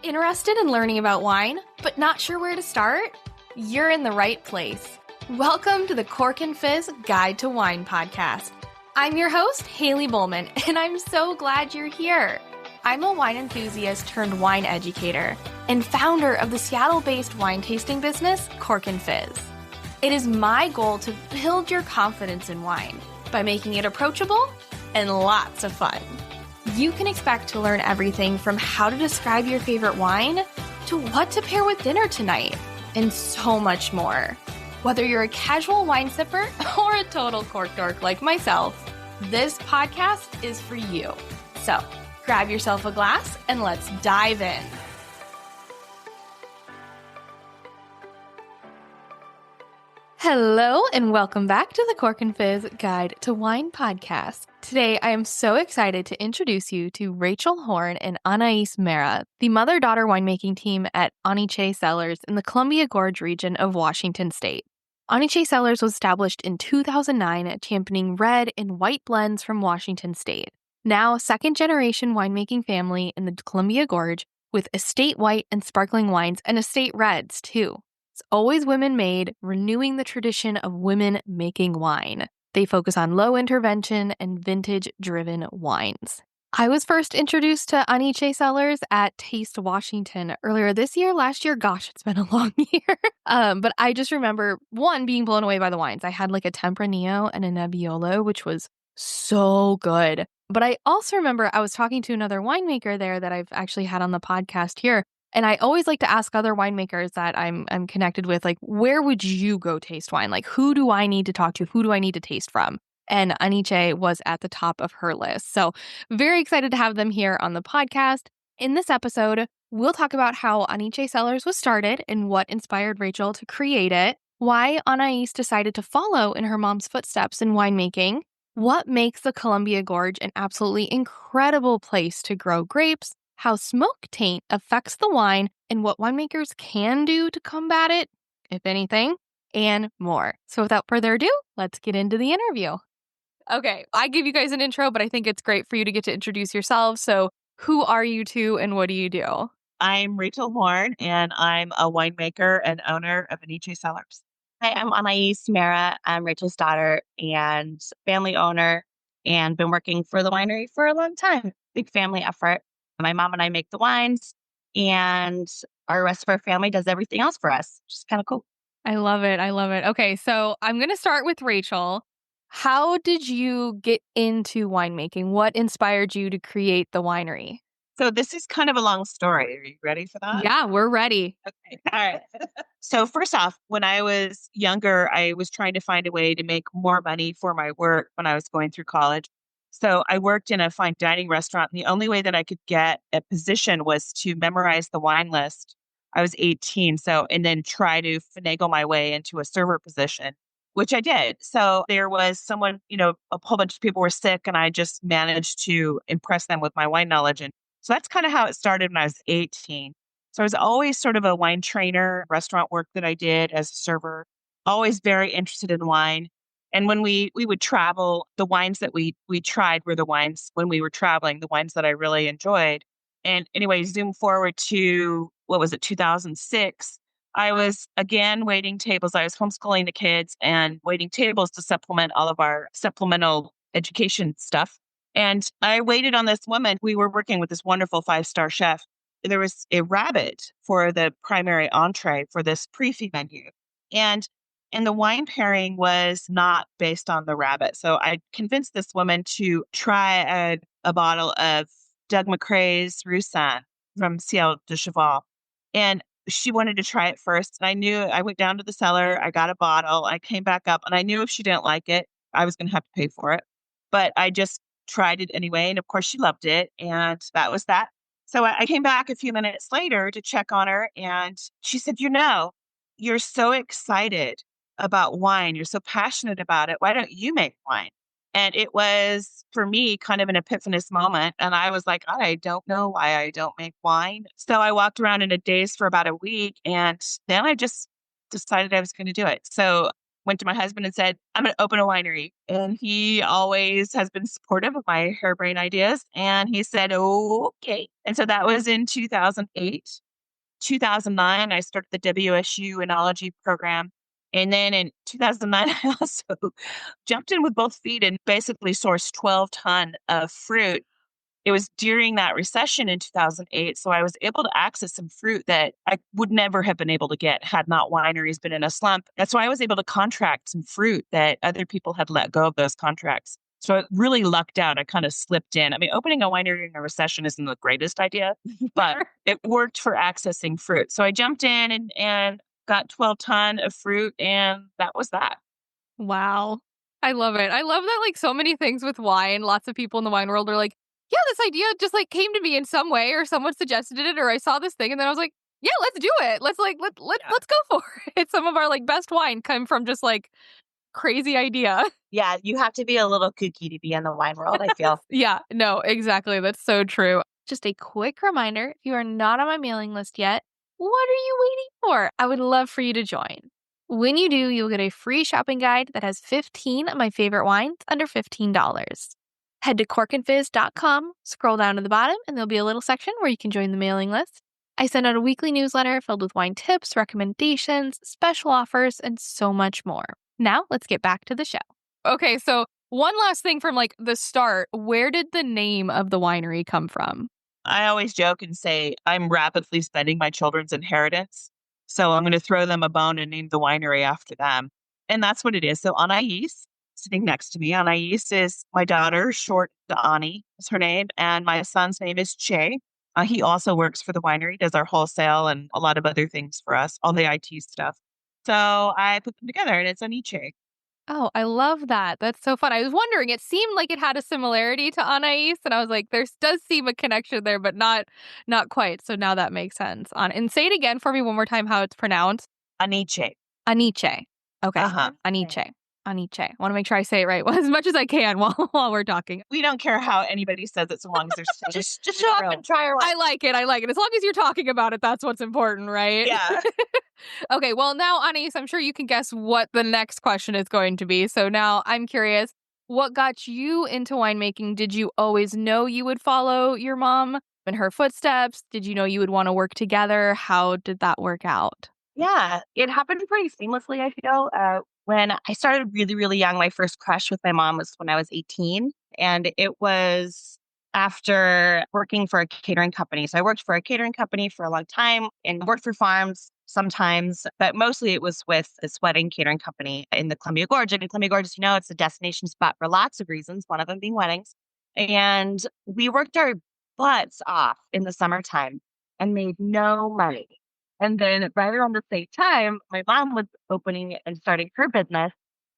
Interested in learning about wine, but not sure where to start? You're in the right place. Welcome to the Cork and Fizz Guide to Wine podcast. I'm your host, Haley Bowman, and I'm so glad you're here. I'm a wine enthusiast turned wine educator and founder of the Seattle-based wine tasting business, Cork and Fizz. It is my goal to build your confidence in wine by making it approachable and lots of fun. You can expect to learn everything from how to describe your favorite wine to what to pair with dinner tonight, and so much more. Whether you're a casual wine sipper or a total cork dork like myself, this podcast is for you. So grab yourself a glass and let's dive in. Hello and welcome back to the Cork and Fizz Guide to Wine podcast. Today, I am so excited to introduce you to Rachel and Anaïs Mehra, the mother-daughter winemaking team at AniChe Cellars in the Columbia Gorge region of Washington State. AniChe Cellars was established in 2009, championing red and white blends from Washington State. Now, second-generation winemaking family in the Columbia Gorge with estate white and sparkling wines and estate reds, too. It's always women-made, renewing the tradition of women making wine. They focus on low intervention and vintage-driven wines. I was first introduced to AniChe Cellars at Taste Washington earlier this year. Last year, gosh, it's been a long year. But I just remember, one, being blown away by the wines. I had like a Tempranillo and a Nebbiolo, which was so good. But I also remember I was talking to another winemaker there that I've actually had on the podcast here. And I always like to ask other winemakers that I'm connected with, like, where would you go taste wine? Like, who do I need to talk to? Who do I need to taste from? And AniChe was at the top of her list. So very excited to have them here on the podcast. In this episode, we'll talk about how AniChe Cellars was started and what inspired Rachel to create it, why Anaïs decided to follow in her mom's footsteps in winemaking, what makes the Columbia Gorge an absolutely incredible place to grow grapes, how smoke taint affects the wine, and what winemakers can do to combat it, if anything, and more. So without further ado, let's get into the interview. Okay, I gave you guys an intro, but I think it's great for you to get to introduce yourselves. So who are you two and what do you do? I'm Rachel Horn, and I'm a winemaker and owner of AniChe Cellars. Hi, I'm Anaïs Mehra. I'm Rachel's daughter and family owner, and been working for the winery for a long time. Big family effort. My mom and I make the wines, and our rest of our family does everything else for us, which is kind of cool. I love it. I love it. Okay, so I'm going to start with Rachel. How did you get into winemaking? What inspired you to create the winery? So this is kind of a long story. Are you ready for that? Yeah, we're ready. Okay. All right. So first off, when I was younger, I was trying to find a way to make more money for my work when I was going through college. So I worked in a fine dining restaurant. And the only way that I could get a position was to memorize the wine list. I was 18. And then try to finagle my way into a server position, which I did. So there was someone, a whole bunch of people were sick, and I just managed to impress them with my wine knowledge. And so that's kind of how it started when I was 18. So I was always sort of a wine trainer, restaurant work that I did as a server, always very interested in wine. And when we would travel, the wines that we tried were the wines when we were traveling, the wines that I really enjoyed. And anyway, zoom forward to, 2006. I was again waiting tables. I was homeschooling the kids and waiting tables to supplement all of our supplemental education stuff. And I waited on this woman. We were working with this wonderful 5-star chef. There was a rabbit for the primary entree for this pre-fee menu. And the wine pairing was not based on the rabbit. So I convinced this woman to try a bottle of Doug McRae's Roussanne from Ciel de Cheval. And she wanted to try it first. And I knew, I went down to the cellar, I got a bottle, I came back up, and I knew if she didn't like it, I was going to have to pay for it. But I just tried it anyway. And of course, she loved it. And that was that. So I came back a few minutes later to check on her. And she said, you're so excited about wine. You're so passionate about it. Why don't you make wine? And it was, for me, kind of an epiphanous moment. And I was like, I don't know why I don't make wine. So I walked around in a daze for about a week. And then I just decided I was going to do it. So went to my husband and said, I'm going to open a winery. And he always has been supportive of my harebrained ideas. And he said, okay. And so that was in 2008. 2009, I started the WSU enology program. And then in 2009, I also jumped in with both feet and basically sourced 12 ton of fruit. It was during that recession in 2008. So I was able to access some fruit that I would never have been able to get had not wineries been in a slump. That's why I was able to contract some fruit that other people had let go of those contracts. So I really lucked out. I kind of slipped in. I mean, opening a winery in a recession isn't the greatest idea, but it worked for accessing fruit. So I jumped in and got 12 ton of fruit, and that was that. Wow. I love it. I love that like so many things with wine, lots of people in the wine world are like, yeah, this idea just like came to me in some way or someone suggested it or I saw this thing and then I was like, yeah, let's do it. Let's go for it. Some of our like best wine come from just like crazy idea. Yeah, you have to be a little kooky to be in the wine world, I feel. Yeah, no, exactly. That's so true. Just a quick reminder, if you are not on my mailing list yet, what are you waiting for? I would love for you to join. When you do, you'll get a free shopping guide that has 15 of my favorite wines under $15. Head to corkandfizz.com, scroll down to the bottom, and there'll be a little section where you can join the mailing list. I send out a weekly newsletter filled with wine tips, recommendations, special offers, and so much more. Now, let's get back to the show. Okay, so one last thing from like the start. Where did the name of the winery come from? I always joke and say I'm rapidly spending my children's inheritance. So I'm going to throw them a bone and name the winery after them. And that's what it is. So Anaïs, sitting next to me, Anaïs is my daughter, short to Ani is her name. And my son's name is Che. He also works for the winery, does our wholesale and a lot of other things for us, all the IT stuff. So I put them together and it's AniChe. Oh, I love that. That's so fun. I was wondering, it seemed like it had a similarity to Anaïs, and I was like, there does seem a connection there, but not quite. So now that makes sense. And say it again for me one more time how it's pronounced. AniChe. AniChe. Okay. Uh-huh. AniChe. AniChe. I want to make sure I say it right as much as I can while we're talking. We don't care how anybody says it so long as there's just show up and try our wine. I like it. As long as you're talking about it, that's what's important, right? Yeah. Okay, well now, Anaïs, I'm sure you can guess what the next question is going to be. So now I'm curious, what got you into winemaking? Did you always know you would follow your mom in her footsteps? Did you know you would want to work together? How did that work out? Yeah, it happened pretty seamlessly, I feel. When I started really, really young, my first crush with my mom was when I was 18. And it was after working for a catering company. So I worked for a catering company for a long time and worked for farms sometimes, but mostly it was with this wedding catering company in the Columbia Gorge. And in Columbia Gorge, as you know, it's a destination spot for lots of reasons, one of them being weddings. And we worked our butts off in the summertime and made no money. And then right around the same time, my mom was opening and starting her business.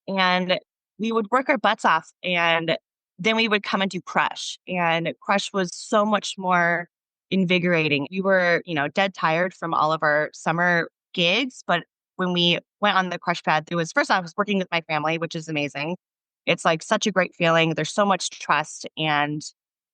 And we would work our butts off. And then we would come and do Crush. And Crush was so much more invigorating. We were, dead tired from all of our summer gigs. But when we went on the Crush pad, it was first off, I was working with my family, which is amazing. It's like such a great feeling. There's so much trust and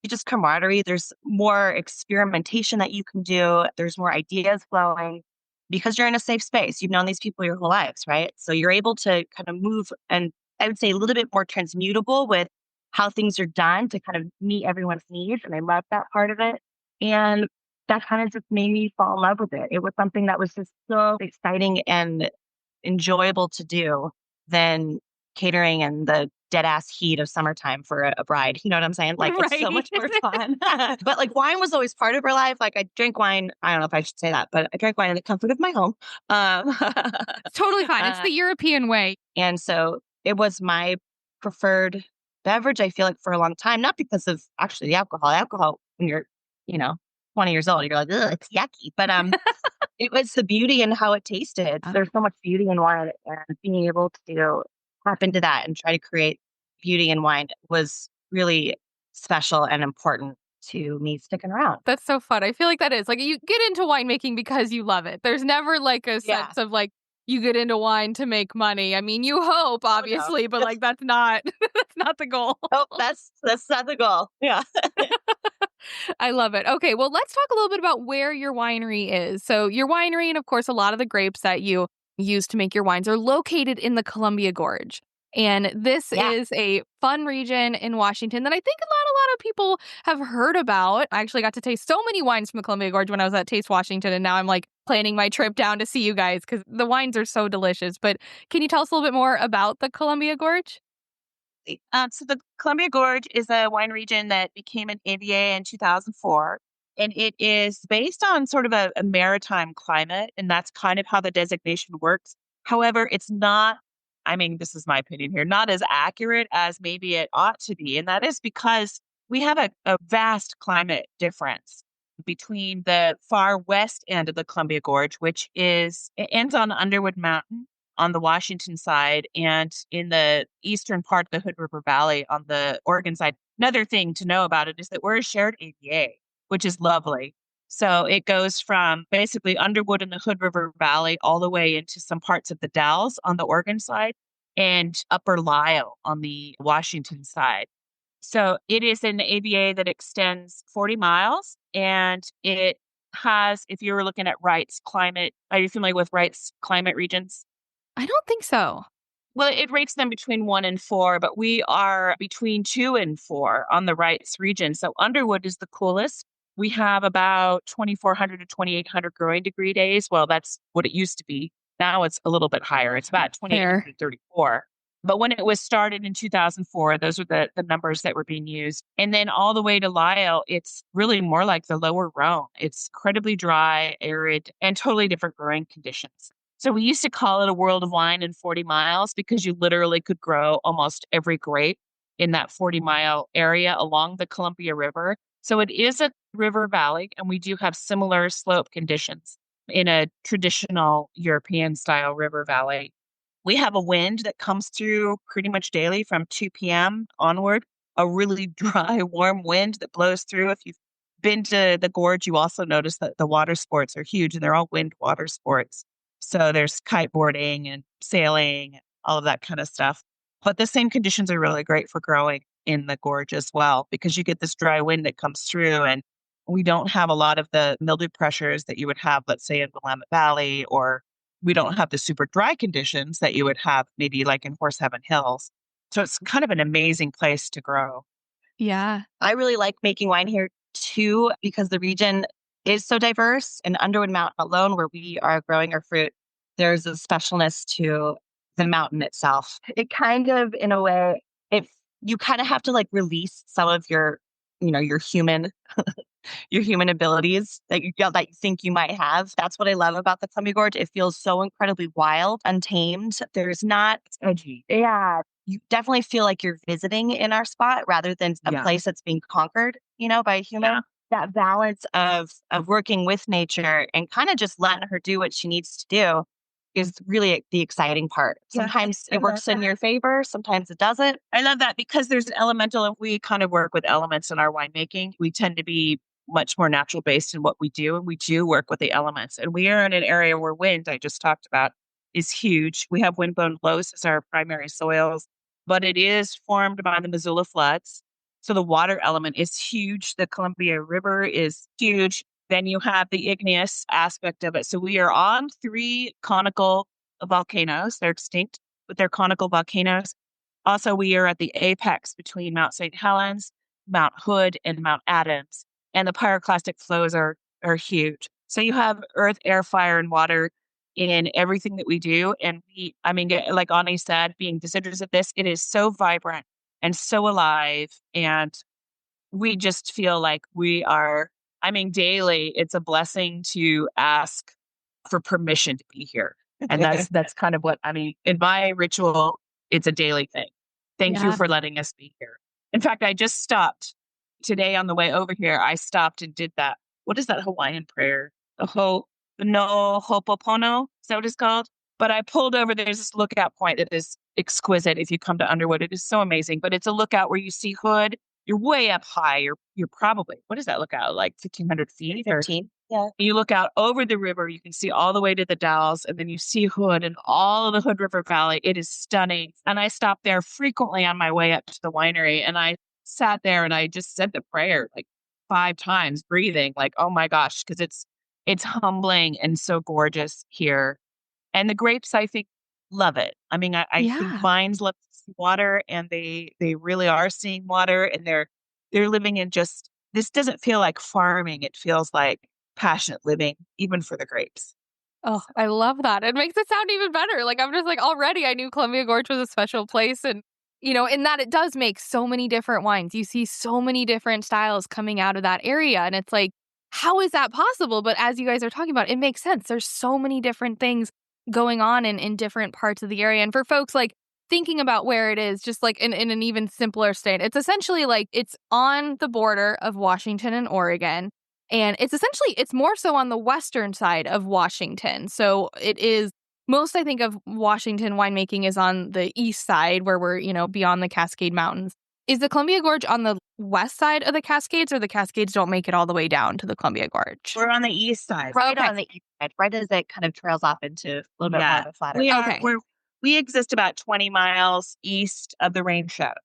just camaraderie. There's more experimentation that you can do. There's more ideas flowing because you're in a safe space. You've known these people your whole lives, right? So you're able to kind of move and I would say a little bit more transmutable with how things are done to kind of meet everyone's needs. And I love that part of it. And that kind of just made me fall in love with it. It was something that was just so exciting and enjoyable to do than catering and the dead ass heat of summertime for a bride. You know what I'm saying? Like Right. It's so much more fun. But like wine was always part of her life. Like I drink wine. I don't know if I should say that, but I drank wine in the comfort of my home. It's totally fine. It's the European way. And so it was my preferred beverage, I feel like, for a long time, not because of actually the alcohol. Alcohol, when you're, 20 years old, you're like, ugh, it's yucky. But it was the beauty and how it tasted. There's so much beauty in wine, and being able to tap into that and try to create beauty in wine was really special and important to me sticking around. That's so fun. I feel like that is like you get into winemaking because you love it. There's never like a sense of like you get into wine to make money. I mean, you hope obviously, but like that's not that's not the goal. Oh, that's not the goal. Yeah. I love it. Okay, well, let's talk a little bit about where your winery is. So your winery, and of course, a lot of the grapes that you used to make your wines are located in the Columbia Gorge. And this is a fun region in Washington that I think a lot of people have heard about. I actually got to taste so many wines from the Columbia Gorge when I was at Taste Washington, and now I'm like planning my trip down to see you guys because the wines are so delicious. But can you tell us a little bit more about the Columbia Gorge? So the Columbia Gorge is a wine region that became an AVA in 2004. And it is based on sort of a maritime climate. And that's kind of how the designation works. However, it's not, I mean, this is my opinion here, not as accurate as maybe it ought to be. And that is because we have a vast climate difference between the far west end of the Columbia Gorge, it ends on Underwood Mountain on the Washington side, and in the eastern part of the Hood River Valley on the Oregon side. Another thing to know about it is that we're a shared AVA, which is lovely. So it goes from basically Underwood in the Hood River Valley all the way into some parts of the Dalles on the Oregon side and Upper Lisle on the Washington side. So it is an AVA that extends 40 miles, and it has, if you were looking at Wright's climate, are you familiar with Wright's climate regions? I don't think so. Well, it rates them between 1 and 4, but we are between 2 and 4 on the Wrights region. So Underwood is the coolest. We have about 2,400 to 2,800 growing degree days. Well, that's what it used to be. Now it's a little bit higher. It's about 2,834. But when it was started in 2004, those were the numbers that were being used. And then all the way to Lisle, it's really more like the lower Rhone. It's incredibly dry, arid, and totally different growing conditions. So we used to call it a world of wine in 40 miles because you literally could grow almost every grape in that 40-mile area along the Columbia River. So it is a river valley, and we do have similar slope conditions in a traditional European-style river valley. We have a wind that comes through pretty much daily from 2 p.m. onward, a really dry, warm wind that blows through. If you've been to the gorge, you also notice that the water sports are huge, and they're all wind water sports. So there's kiteboarding and sailing, all of that kind of stuff. But the same conditions are really great for growing in the gorge as well, because you get this dry wind that comes through, and we don't have a lot of the mildew pressures that you would have, let's say, in Willamette Valley, or we don't have the super dry conditions that you would have maybe like in Horse Heaven Hills. So it's kind of an amazing place to grow. Yeah. I really like making wine here too, because the region is so diverse. In Underwood Mountain alone, where we are growing our fruit, there's a specialness to the mountain itself. It kind of, in a way, if you kind of have to like release some of your, your human your human abilities that you think you might have. That's what I love about the Columbia Gorge. It feels so incredibly wild, untamed. There's not It's edgy. Yeah. You definitely feel like you're visiting in our spot rather than a place that's being conquered, by a human. Yeah. That balance of working with nature and kind of just letting her do what she needs to do is really the exciting part. Yeah, Sometimes I it works love in that. your favor, sometimes it doesn't. I love that because there's an elemental, and we kind of work with elements in our winemaking. We tend to be much more natural based in what we do, and we do work with the elements. And we are in an area where wind, I just talked about, is huge. We have windblown loess as our primary soils, but it is formed by the Missoula floods. So the water element is huge. The Columbia River is huge. Then you have the igneous aspect of it. So we are on 3 conical volcanoes. They're extinct, but they're conical volcanoes. Also, we are at the apex between Mount St. Helens, Mount Hood, and Mount Adams. And the pyroclastic flows are huge. So you have earth, air, fire, and water in everything that we do. And like Ani said, being deciduous of this, it is so vibrant and so alive. And we just feel like we are, daily, it's a blessing to ask for permission to be here. And that's kind of what, in my ritual, it's a daily thing. Thank you for letting us be here. In fact, I just stopped today on the way over here. I stopped and did that. What is that Hawaiian prayer? No Ho'oponopono, is that what it's called? But I pulled over, there's this lookout point that is exquisite if you come to Underwood. It is so amazing, but it's a lookout where you see Hood. You're way up high. You're probably, what is that lookout? Like 1,500 feet? 15. Yeah. You look out over the river, you can see all the way to the Dalles, and then you see Hood and all of the Hood River Valley. It is stunning. And I stop there frequently on my way up to the winery, and I sat there and I just said the prayer like 5 times, breathing like, oh my gosh, because it's humbling and so gorgeous here. And the grapes, I think, love it. I mean, I think Yeah. vines love water, and they really are seeing water, and they're living in just, this doesn't feel like farming. It feels like passionate living, even for the grapes. Oh, So, I love that. It makes it sound even better. Like, I'm just like, already I knew Columbia Gorge was a special place. And, in that it does make so many different wines. You see so many different styles coming out of that area. And it's like, how is that possible? But as you guys are talking about, it makes sense. There's so many different things going on in different parts of the area. And for folks like thinking about where it is, just like in an even simpler state, it's essentially like it's on the border of Washington and Oregon. And it's more so on the western side of Washington. So it is most, I think, of Washington winemaking is on the east side where we're, beyond the Cascade Mountains. Is the Columbia Gorge on the west side of the Cascades, or the Cascades don't make it all the way down to the Columbia Gorge? we're on the east side. Right Okay. on the east side, right as it kind of trails off into a little bit more Yeah, of a flatter. we are. Okay. We exist about 20 miles east of the rain shadow.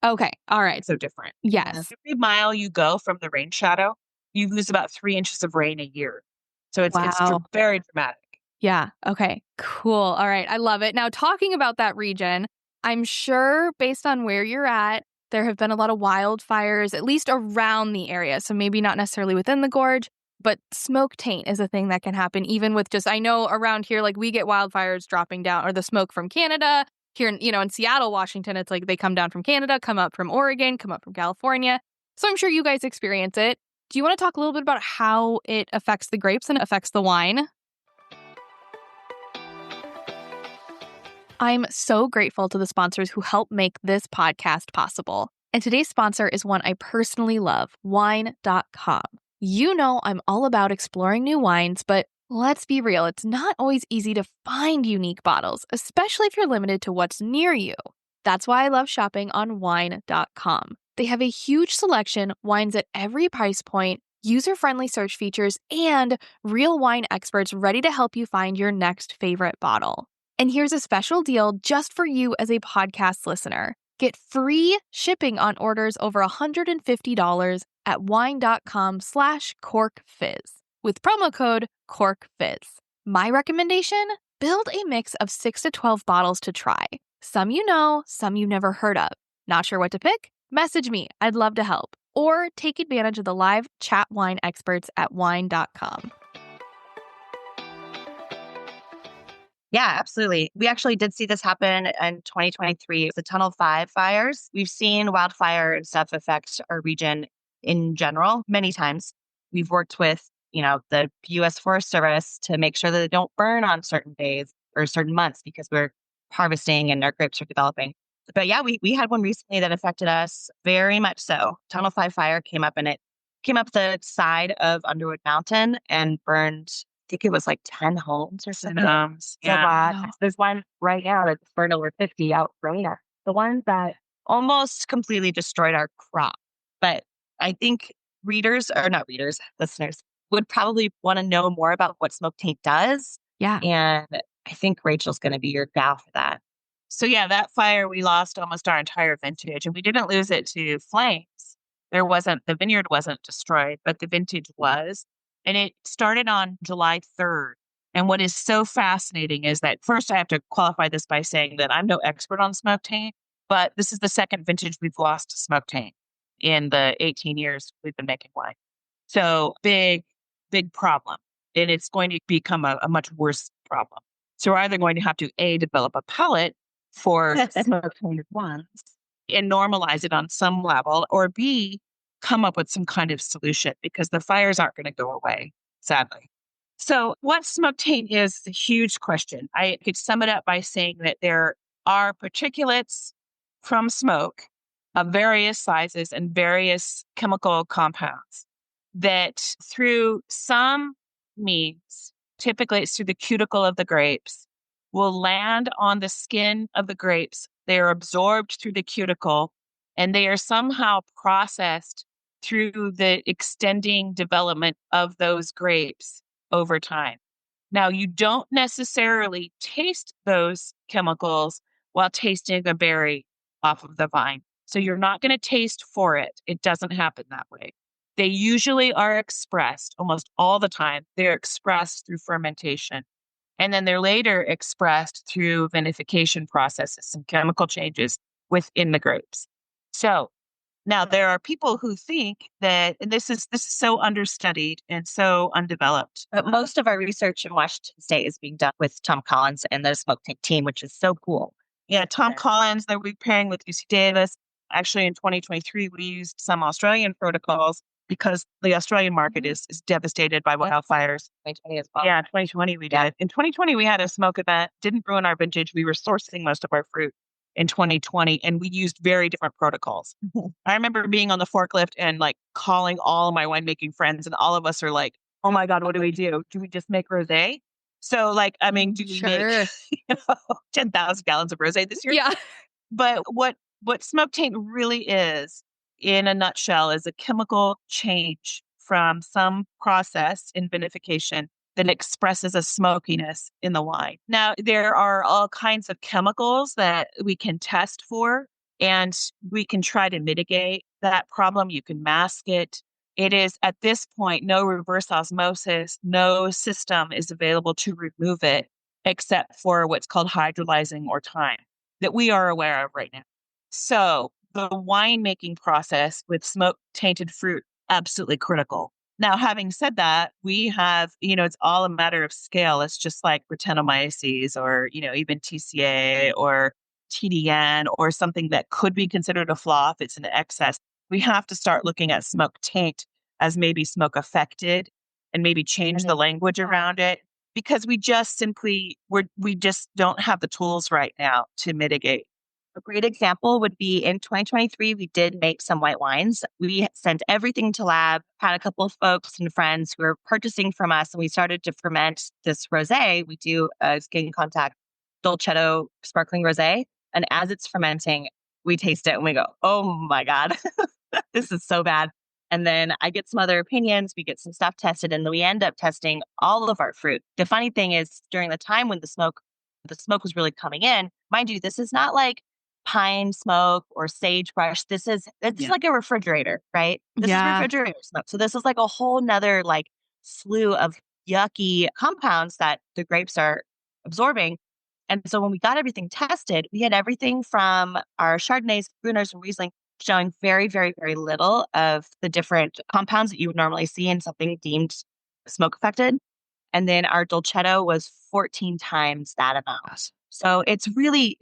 Okay. All right. It's so different. Yes. Every mile you go from the rain shadow, you lose about 3 inches of rain a year. So it's Wow. very dramatic. Yeah. Okay. Cool. All right. I love it. Now, talking about that region, I'm sure based on where you're at, there have been a lot of wildfires, at least around the area. So maybe not necessarily within the gorge, but smoke taint is a thing that can happen even with just, I know around here, like we get wildfires dropping down, or the smoke from Canada. Here, in Seattle, Washington, it's like they come down from Canada, come up from Oregon, come up from California. So I'm sure you guys experience it. Do you want to talk a little bit about how it affects the grapes and affects the wine? I'm so grateful to the sponsors who help make this podcast possible. And today's sponsor is one I personally love, wine.com. I'm all about exploring new wines, but let's be real, it's not always easy to find unique bottles, especially if you're limited to what's near you. That's why I love shopping on wine.com. They have a huge selection, wines at every price point, user-friendly search features, and real wine experts ready to help you find your next favorite bottle. And here's a special deal just for you as a podcast listener. Get free shipping on orders over $150 at wine.com/corkfizz with promo code CORKFizz. My recommendation? Build a mix of 6 to 12 bottles to try. Some some you never heard of. Not sure what to pick? Message me. I'd love to help. Or take advantage of the live chat wine experts at wine.com. Yeah, absolutely. We actually did see this happen in 2023. The Tunnel 5 fires. We've seen wildfire and stuff affect our region in general many times. We've worked with, the U.S. Forest Service to make sure that they don't burn on certain days or certain months because we're harvesting and our grapes are developing. But yeah, we had one recently that affected us very much so. Tunnel 5 fire came up, and it came up the side of Underwood Mountain and burned, I think it was like 10 homes or something. Yeah. Wow. There's one right now that's burned over 50 out right now. The one that almost completely destroyed our crop. But I think listeners would probably want to know more about what smoke taint does. Yeah. And I think Rachel's going to be your gal for that. So yeah, that fire, we lost almost our entire vintage, and we didn't lose it to flames. The vineyard wasn't destroyed, but the vintage was. And it started on July 3rd. And what is so fascinating is that, first, I have to qualify this by saying that I'm no expert on smoke taint, but this is the second vintage we've lost to smoke taint in the 18 years we've been making wine. So big problem. And it's going to become a much worse problem. So we're either going to have to, A, develop a palate for smoke tainted ones and normalize it on some level, or B, come up with some kind of solution, because the fires aren't going to go away, sadly. So what smoke taint is a huge question. I could sum it up by saying that there are particulates from smoke of various sizes and various chemical compounds that, through some means, typically it's through the cuticle of the grapes, will land on the skin of the grapes. They are absorbed through the cuticle, and they are somehow processed through the extending development of those grapes over time. Now, you don't necessarily taste those chemicals while tasting a berry off of the vine. So you're not going to taste for it. It doesn't happen that way. They usually are expressed almost all the time. They're expressed through fermentation. And then they're later expressed through vinification processes, some chemical changes within the grapes. So now there are people who think that, and this is so understudied and so undeveloped. But most of our research in Washington State is being done with Tom Collins and the Smoke Tank team, which is so cool. Yeah, Tom Collins, they're pairing with UC Davis. Actually, in 2023, we used some Australian protocols because the Australian market is devastated by wildfires. 2020 as well. Yeah, 2020 we did. In 2020, we had a smoke event, didn't ruin our vintage. We were sourcing most of our fruit in 2020, and we used very different protocols. I remember being on the forklift and like calling all of my winemaking friends, and all of us are like, oh my God, what do we do? Do we just make rosé? So like, I mean, do we make 10,000 gallons of rosé this year? Yeah. But what smoke taint really is, in a nutshell, is a chemical change from some process in vinification that expresses a smokiness in the wine. Now, there are all kinds of chemicals that we can test for, and we can try to mitigate that problem. You can mask it. It is, at this point, no reverse osmosis, no system is available to remove it except for what's called hydrolyzing or time that we are aware of right now. So the winemaking process with smoke tainted fruit, absolutely critical. Now, having said that, we have, it's all a matter of scale. It's just like Brettanomyces or, even TCA or TDN or something that could be considered a flaw if it's an excess. We have to start looking at smoke taint as maybe smoke affected and maybe change the language around it, because we just simply, we just don't have the tools right now to mitigate. A great example would be in 2023, we did make some white wines. We sent everything to lab, had a couple of folks and friends who were purchasing from us, and we started to ferment this rosé. We do a skin contact dolcetto sparkling rosé. And as it's fermenting, we taste it and we go, oh my God, this is so bad. And then I get some other opinions. We get some stuff tested, and then we end up testing all of our fruit. The funny thing is, during the time when the smoke was really coming in, mind you, this is not like pine smoke or sagebrush. It's like a refrigerator, right? This is refrigerator smoke. So this is like a whole nother like slew of yucky compounds that the grapes are absorbing. And so when we got everything tested, we had everything from our Chardonnays, Bruners, and Riesling showing very, very, very little of the different compounds that you would normally see in something deemed smoke affected. And then our Dolcetto was 14 times that amount. So it's really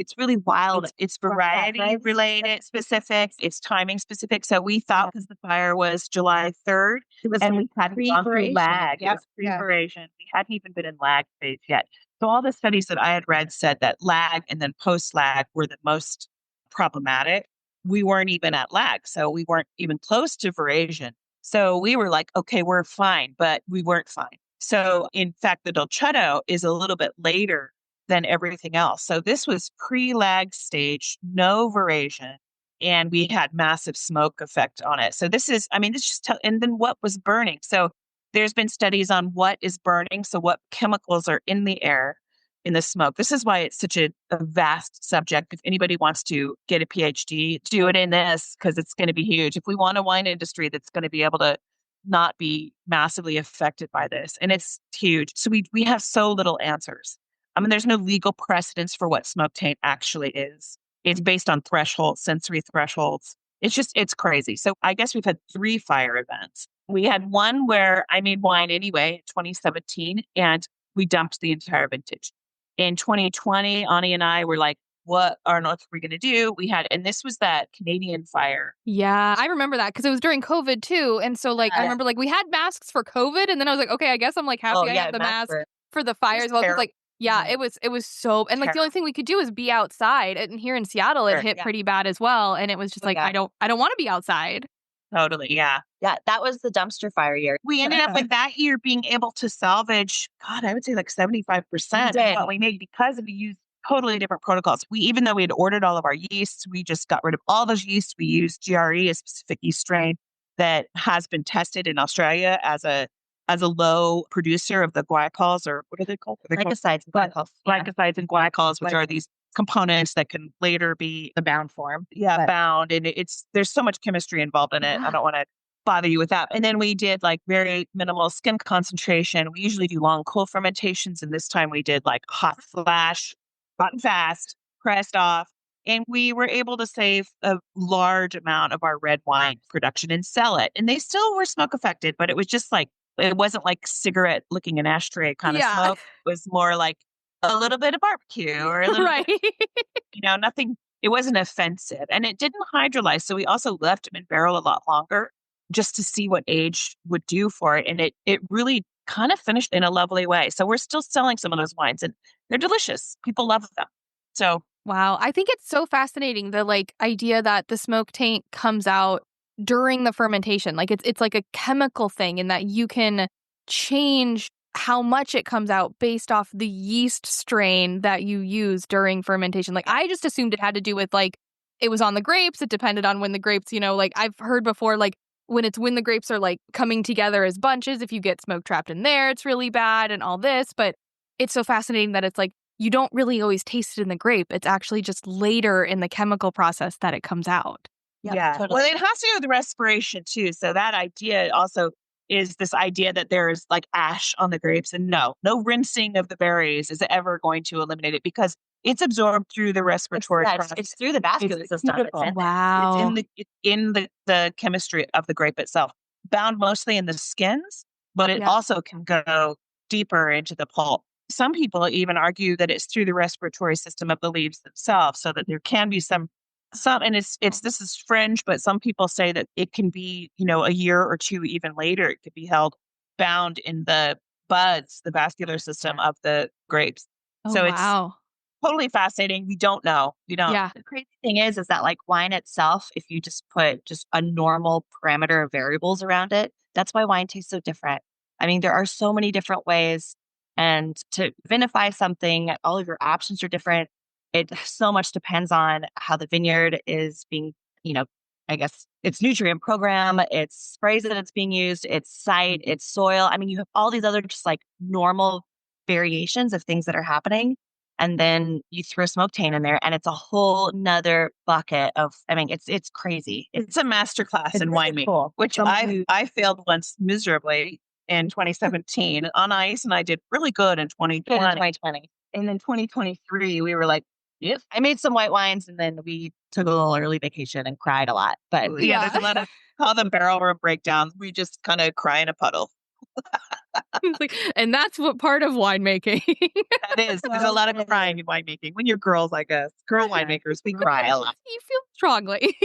wild. It's variety related specific. It's timing specific. So we thought, because the fire was July 3rd, and we hadn't gone through lag. It was pre-veration. We hadn't even been in lag phase yet. So all the studies that I had read said that lag and then post-lag were the most problematic. We weren't even at lag. So we weren't even close to veraison. So we were like, okay, we're fine, but we weren't fine. So in fact, the Dolcetto is a little bit later than everything else. So this was pre-lag stage, no veraison, and we had massive smoke effect on it. So this just, and then what was burning? So there's been studies on what is burning. So what chemicals are in the air, in the smoke. This is why it's such a vast subject. If anybody wants to get a PhD, do it in this, because it's going to be huge. If we want a wine industry that's going to be able to not be massively affected by this, and it's huge. So we have so little answers. There's no legal precedence for what smoke taint actually is. It's based on thresholds, sensory thresholds. It's crazy. So I guess we've had 3 fire events. We had one where I made wine anyway, in 2017, and we dumped the entire vintage. In 2020, Ani and I were like, what on earth are we going to do? And this was that Canadian fire. Yeah, I remember that because it was during COVID too. And so I remember we had masks for COVID, and then I was like, okay, I guess I'm happy I have the mask for the fire as well. Because it was so, and the only thing we could do is be outside. And here in Seattle, it hit pretty bad as well. And it was just I don't want to be outside. Totally. Yeah. Yeah. That was the dumpster fire year. We ended up that year being able to salvage, I would say 75% of what we made, because we used totally different protocols. Even though we had ordered all of our yeasts, we just got rid of all those yeasts. We used GRE, a specific yeast strain that has been tested in Australia as a low producer of the glycols, or what are they called? Glycosides and glycols. Glycosides and glycols, which are these components that can later be the bound form. bound. And there's so much chemistry involved in it. I don't want to bother you with that. And then we did like very minimal skin concentration. We usually do long cold fermentations. And this time we did like hot flash, hot and fast, pressed off. And we were able to save a large amount of our red wine production and sell it. And they still were smoke affected, but it was just like, it wasn't like cigarette licking an ashtray kind of smoke. It was more like a little bit of barbecue or a little bit, nothing. It wasn't offensive and it didn't hydrolyze. So we also left them in barrel a lot longer just to see what age would do for it. And it really kind of finished in a lovely way. So we're still selling some of those wines and they're delicious. People love them. So wow. I think it's so fascinating, the like idea that the smoke taint comes out during the fermentation. Like it's like a chemical thing in that you can change how much it comes out based off the yeast strain that you use during fermentation. Like I just assumed it had to do with like it was on the grapes. It depended on when the grapes, like I've heard before, like when the grapes are like coming together as bunches, if you get smoke trapped in there, it's really bad and all this. But it's so fascinating that it's like you don't really always taste it in the grape. It's actually just later in the chemical process that it comes out. Yeah. Totally. Well, it has to do with respiration too. So that idea also is this idea that there's like ash on the grapes, and no rinsing of the berries is ever going to eliminate it because it's absorbed through the respiratory process. It's through the vascular system. Wow. It's in the chemistry of the grape itself, bound mostly in the skins, but it also can go deeper into the pulp. Some people even argue that it's through the respiratory system of the leaves themselves, so that there can be some, and this is fringe, but some people say that it can be, a year or two even later, it could be held bound in the buds, the vascular system of the grapes. Oh, so wow. It's totally fascinating. We don't know. Yeah. The crazy thing is that like wine itself, if you just put just a normal parameter of variables around it, that's why wine tastes so different. I mean, there are so many different ways, and to vinify something, all of your options are different. It so much depends on how the vineyard is being, I guess its nutrient program, its sprays that it's being used, its site, its soil. I mean, you have all these other just like normal variations of things that are happening. And then you throw smoke taint in there and it's a whole nother bucket of, it's crazy. It's a masterclass in winemaking, which I failed once miserably in 2017. Anaïs and I did really good in 2020. And then 2023, we were like, yep. I made some white wines and then we took a little early vacation and cried a lot. But there's a lot of, call them barrel room breakdowns. We just kind of cry in a puddle. And that's what part of winemaking. That is. There's a lot of crying in winemaking. When you're girls like us, girl winemakers, we cry a lot. You feel strongly.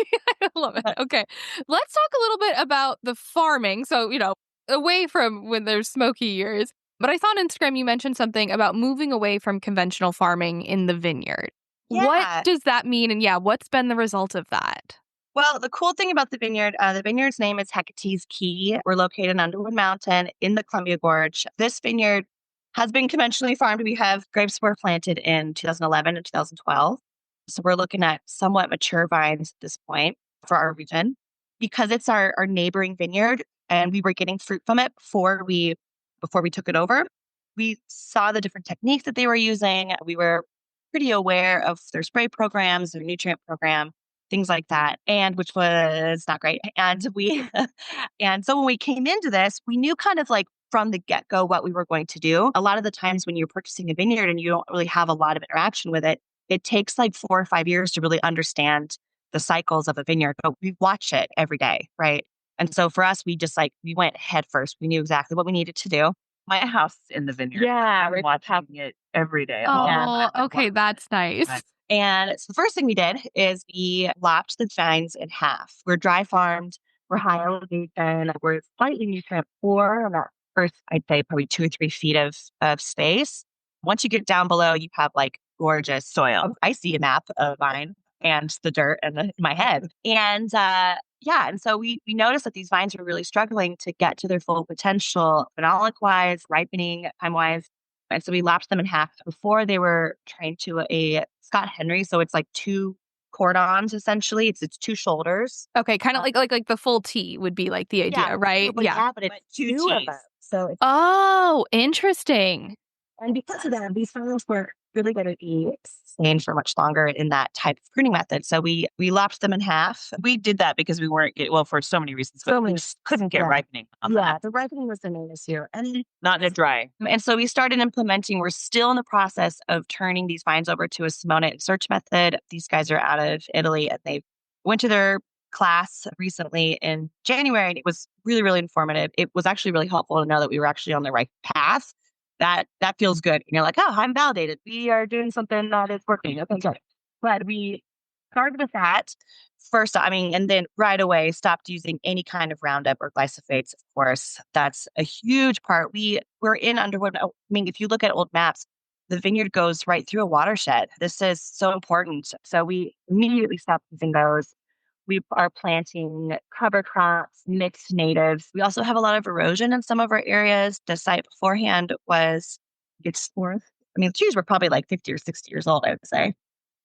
I love it. Okay. Let's talk a little bit about the farming. So, away from when there's smoky years. But I saw on Instagram you mentioned something about moving away from conventional farming in the vineyard. Yeah. What does that mean? And what's been the result of that? Well, the cool thing about the vineyard's name is Hecate's Key. We're located on Underwood Mountain in the Columbia Gorge. This vineyard has been conventionally farmed. We have grapes were planted in 2011 and 2012. So we're looking at somewhat mature vines at this point for our region. Because it's our neighboring vineyard and we were getting fruit from it before we took it over, we saw the different techniques that they were using. We were pretty aware of their spray programs, their nutrient program, things like that, and which was not great. And so when we came into this, we knew kind of like from the get-go what we were going to do. A lot of the times when you're purchasing a vineyard and you don't really have a lot of interaction with it, it takes like 4 or 5 years to really understand the cycles of a vineyard, but we watch it every day, right? And so for us, we went head first. We knew exactly what we needed to do. My house is in the vineyard. Yeah, we're watching it every day. Oh, okay, that's nice. And so the first thing we did is we lopped the vines in half. We're dry farmed, we're high elevation, we're slightly nutrient poor. About first, I'd say probably 2 or 3 feet of space. Once you get down below, you have like gorgeous soil. I see a map of vine and the dirt in my head. And and so we noticed that these vines were really struggling to get to their full potential, phenolic-wise, ripening time-wise. And so we lopped them in half. Before they were trained to a Scott Henry, so it's like 2 cordons essentially. It's 2 shoulders. Okay, kind of like the full T would be like the idea, right? Yeah, but it's 2 T's. So oh, interesting. And because of that, these vines were really going to be sustained for much longer in that type of pruning method. So we lopped them in half. We did that because we weren't for so many reasons, but we just couldn't get ripening on that. The ripening was the main issue. And not in a dry. And so we started implementing, we're still in the process of turning these vines over to a Simone and search method. These guys are out of Italy and they went to their class recently in January and it was really, really informative. It was actually really helpful to know that we were actually on the right path. That feels good. And you're like, oh, I'm validated. We are doing something that is working. Okay, good. But we started with that first, and then right away stopped using any kind of Roundup or glyphosates, of course. That's a huge part. We're in Underwood. If you look at old maps, the vineyard goes right through a watershed. This is so important. So we immediately stopped using those. We are planting cover crops, mixed natives. We also have a lot of erosion in some of our areas. The site beforehand it's worth. The trees were probably like 50 or 60 years old, I would say.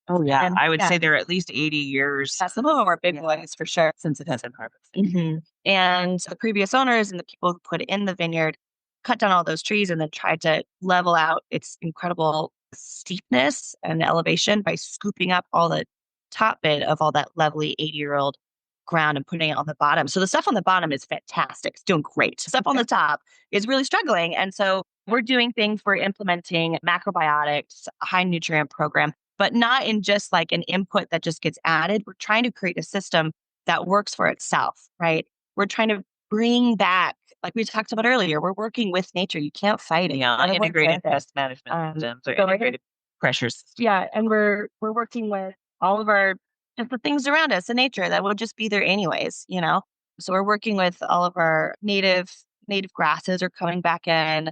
Oh, yeah. And I would say they're at least 80 years. Yeah, some of them are big ones for sure. Since it has been harvested. Mm-hmm. And the previous owners and the people who put it in the vineyard cut down all those trees and then tried to level out its incredible steepness and elevation by scooping up all the top bit of all that lovely 80-year-old ground and putting it on the bottom. So the stuff on the bottom is fantastic. It's doing great. Stuff on the top is really struggling. And so we're doing things, we're implementing macrobiotics, a high nutrient program, but not in just like an input that just gets added. We're trying to create a system that works for itself, right? We're trying to bring back, like we talked about earlier, we're working with nature. You can't fight it. Yeah, integrated pest management systems or integrated pressures. Yeah, and we're working with all of just the things around us in nature that will just be there anyways, So we're working with all of our native grasses are coming back in.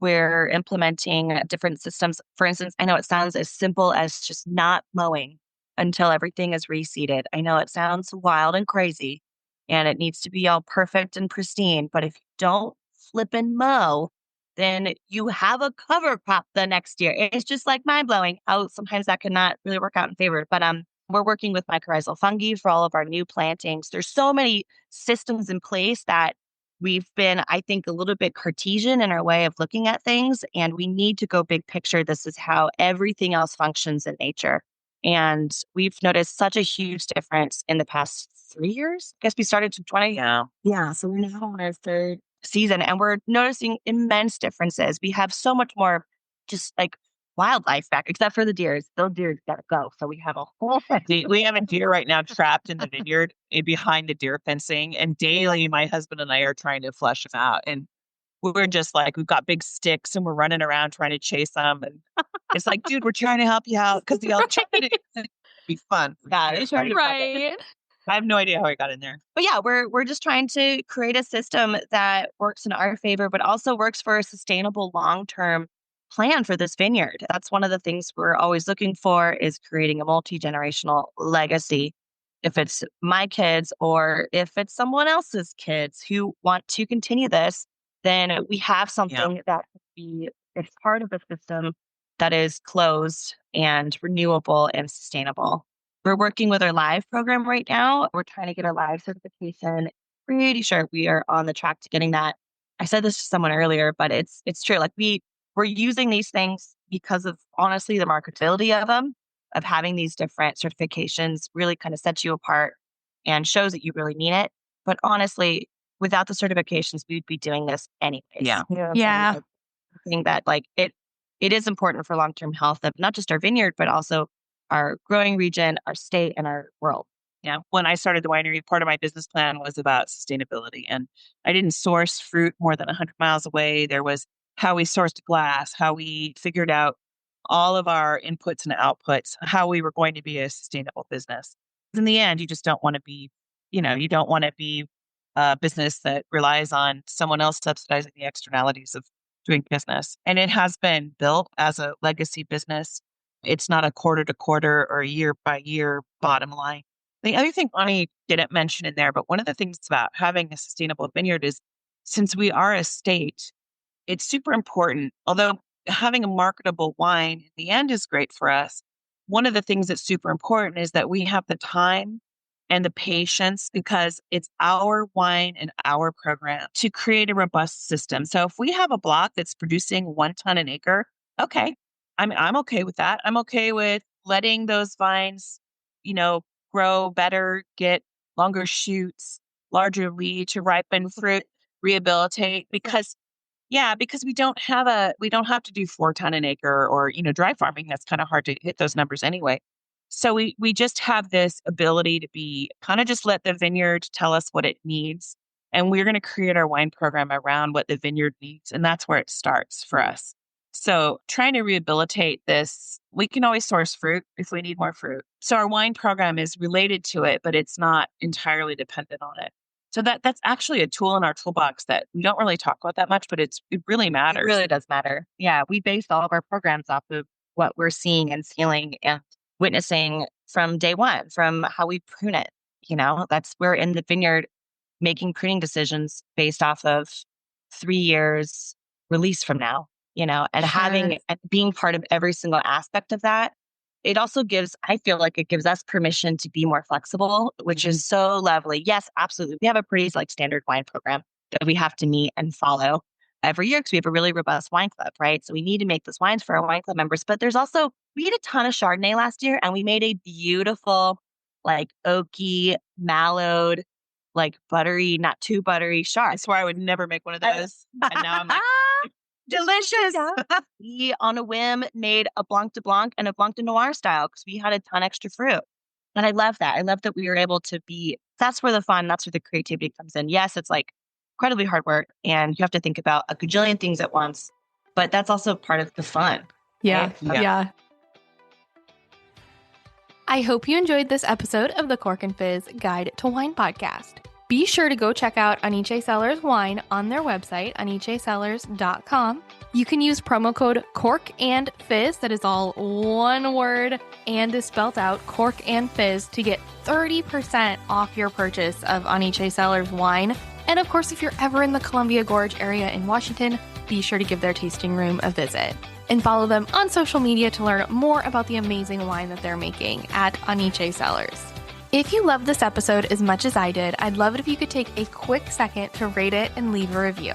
We're implementing different systems. For instance, I know it sounds as simple as just not mowing until everything is reseeded. I know it sounds wild and crazy and it needs to be all perfect and pristine, but if you don't flip and mow, then you have a cover crop the next year. It's just like mind blowing how sometimes that could not really work out in favor. But we're working with mycorrhizal fungi for all of our new plantings. There's so many systems in place that we've been, I think, a little bit Cartesian in our way of looking at things, and we need to go big picture. This is how everything else functions in nature. And we've noticed such a huge difference in the past 3 years. I guess we started in 20. Yeah. So we're now on our third season and we're noticing immense differences. We have so much more just like wildlife back, except for the deers. Those deers gotta go. So we have a whole we have a deer right now trapped in the vineyard behind the deer fencing. And daily my husband and I are trying to flush them out. And we're just like, we've got big sticks and we're running around trying to chase them. And it's like, dude, we're trying to help you out because the alternative would be fun. Yeah, right. I have no idea how I got in there. But yeah, we're just trying to create a system that works in our favor, but also works for a sustainable long-term plan for this vineyard. That's one of the things we're always looking for is creating a multi-generational legacy. If it's my kids or if it's someone else's kids who want to continue this, then we have something that could be it's part of a system that is closed and renewable and sustainable. We're working with our live program right now. We're trying to get our live certification. Pretty sure we are on the track to getting that. I said this to someone earlier, but it's true. Like we're using these things because of honestly the marketability of them, of having these different certifications really kind of sets you apart and shows that you really mean it. But honestly, without the certifications, we'd be doing this anyways. Yeah. Yeah. I think that it is important for long-term health of not just our vineyard, but also our growing region, our state, and our world. Yeah. When I started the winery, part of my business plan was about sustainability. And I didn't source fruit more than 100 miles away. There was how we sourced glass, how we figured out all of our inputs and outputs, how we were going to be a sustainable business. In the end, you just don't want to be, you don't want to be a business that relies on someone else subsidizing the externalities of doing business. And it has been built as a legacy business. It's not a quarter to quarter or year by year bottom line. The other thing Ani didn't mention in there, but one of the things about having a sustainable vineyard is since we are a state, it's super important. Although having a marketable wine in the end is great for us, one of the things that's super important is that we have the time and the patience because it's our wine and our program to create a robust system. So if we have a block that's producing 1 ton an acre, okay, I'm okay with that. I'm okay with letting those vines, grow better, get longer shoots, larger lead to ripen fruit, rehabilitate because we don't have to do 4 ton an acre or, dry farming. That's kind of hard to hit those numbers anyway. So we just have this ability to be kind of just let the vineyard tell us what it needs. And we're going to create our wine program around what the vineyard needs. And that's where it starts for us. So trying to rehabilitate this, we can always source fruit if we need more fruit. So our wine program is related to it, but it's not entirely dependent on it. So that's actually a tool in our toolbox that we don't really talk about that much, but it really matters. It really does matter. Yeah, we base all of our programs off of what we're seeing and feeling and witnessing from day one, from how we prune it. That's we're in the vineyard making pruning decisions based off of 3 years release from now, and having and being part of every single aspect of that. It also I feel like it gives us permission to be more flexible, which is so lovely. Yes, absolutely. We have a pretty standard wine program that we have to meet and follow every year because we have a really robust wine club, right? So we need to make those wines for our wine club members. But we made a ton of Chardonnay last year and we made a beautiful, oaky, mallowed, buttery, not too buttery Chard. I swear I would never make one of those. And now I'm like, delicious. We, on a whim, made a Blanc de Blanc and a Blanc de Noir style because we had a ton extra fruit. And I love that. I love that we were able to that's where the fun, that's where the creativity comes in. Yes, it's incredibly hard work and you have to think about a gajillion things at once, but that's also part of the fun. Yeah. Right? Yeah. I hope you enjoyed this episode of the Cork and Fizz Guide to Wine podcast. Be sure to go check out AniChe Cellars wine on their website, AniCheCellars.com. You can use promo code Cork and Fizz, that is all one word and is spelled out, Cork and Fizz, to get 30% off your purchase of AniChe Cellars wine. And of course, if you're ever in the Columbia Gorge area in Washington, be sure to give their tasting room a visit. And follow them on social media to learn more about the amazing wine that they're making at AniChe Cellars. If you loved this episode as much as I did, I'd love it if you could take a quick second to rate it and leave a review.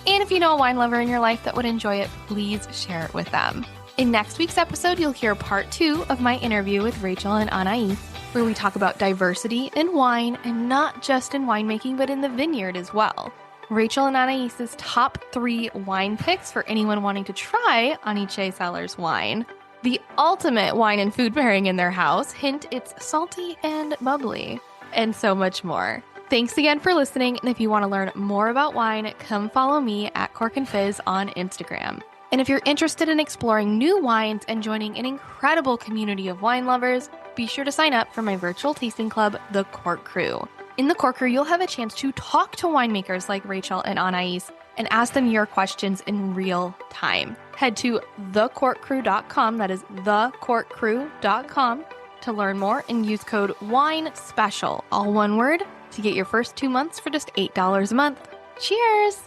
And if you know a wine lover in your life that would enjoy it, please share it with them. In next week's episode, you'll hear part 2 of my interview with Rachel and Anaïs, where we talk about diversity in wine and not just in winemaking, but in the vineyard as well. Rachel and Anaïs's top 3 wine picks for anyone wanting to try AniChe Cellars wine. The ultimate wine and food pairing in their house. Hint, it's salty and bubbly. And so much more. Thanks again for listening. And if you want to learn more about wine, come follow me at Cork and Fizz on Instagram. And if you're interested in exploring new wines and joining an incredible community of wine lovers, be sure to sign up for my virtual tasting club, The Cork Crew. In The Cork Crew, you'll have a chance to talk to winemakers like Rachel and Anaïs and ask them your questions in real time. Head to thecorkcrew.com, that is thecorkcrew.com, to learn more and use code WINESPECIAL, all one word, to get your first 2 months for just $8 a month. Cheers!